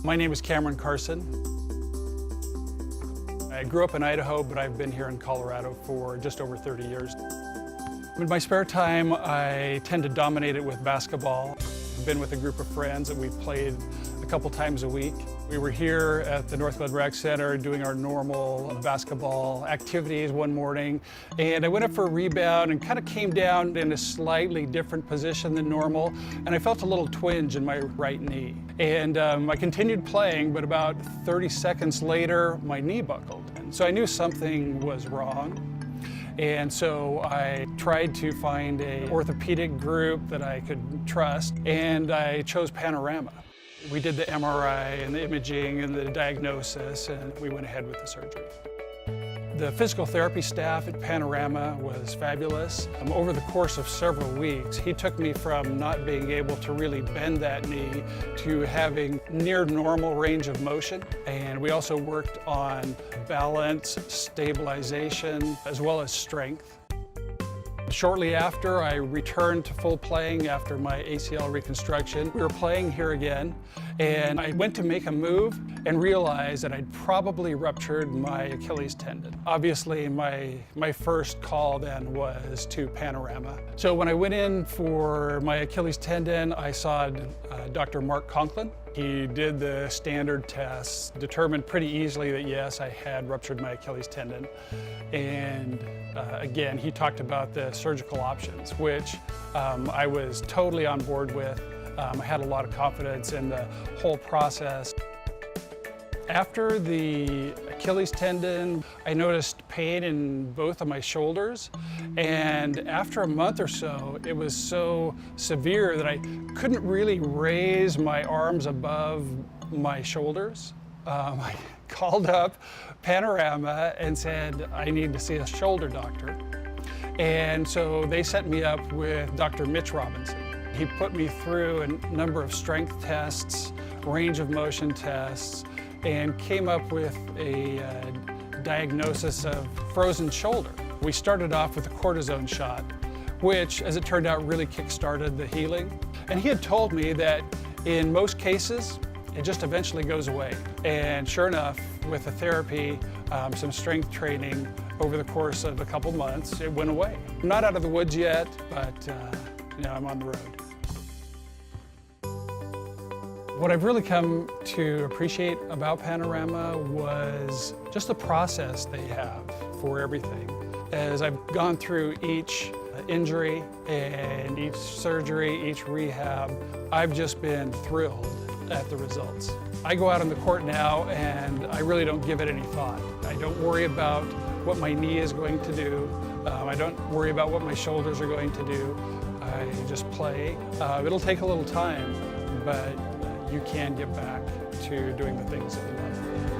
My name is CARSON. I grew up in Idaho, but I've been here in Colorado for just over 30 years. In my spare time, I tend to dominate it with basketball. I've been with a group of friends that we've played a couple times a week. We were here at the Northglenn Rec Center doing our normal basketball activities one morning, and I went up for a rebound and kind of came down in a slightly different position than normal, and I felt a little twinge in my right knee. And I continued playing, but about 30 seconds later, my knee buckled. So I knew something was wrong. And so I tried to find an orthopedic group that I could trust, and I chose Panorama. We did the MRI and the imaging and the diagnosis, and we went ahead with the surgery. The physical therapy staff at Panorama was fabulous. Over the course of several weeks, he took me from not being able to really bend that knee to having near normal range of motion. And we also worked on balance, stabilization, as well as strength. Shortly after, I returned to full playing after my ACL reconstruction. We were playing here again, and I went to make a move and realized that I'd probably ruptured my Achilles tendon. Obviously, my first call then was to Panorama. So when I went in for my Achilles tendon, I saw Dr. Mark Conklin. He did the standard tests, determined pretty easily that yes, I had ruptured my Achilles tendon. And again, he talked about the surgical options, which I was totally on board with. I had a lot of confidence in the whole process. After the Achilles tendon, I noticed pain in both of my shoulders, and after a month or so, it was so severe that I couldn't really raise my arms above my shoulders. I called up Panorama and said, I need to see a shoulder doctor. And so they set me up with Dr. Mitch Robinson. He put me through a number of strength tests, range of motion tests, and came up with a diagnosis of frozen shoulder. We started off with a cortisone shot, which, as it turned out, really kick-started the healing. And he had told me that in most cases, it just eventually goes away. And sure enough, with the therapy, some strength training over the course of a couple months, it went away. I'm not out of the woods yet, but I'm on the road. What I've really come to appreciate about Panorama was just the process they have for everything. As I've gone through each injury and each surgery, each rehab, I've just been thrilled at the results. I go out on the court now and I really don't give it any thought. I don't worry about what my knee is going to do. I don't worry about what my shoulders are going to do. I just play. It'll take a little time, but you can get back to doing the things that you love.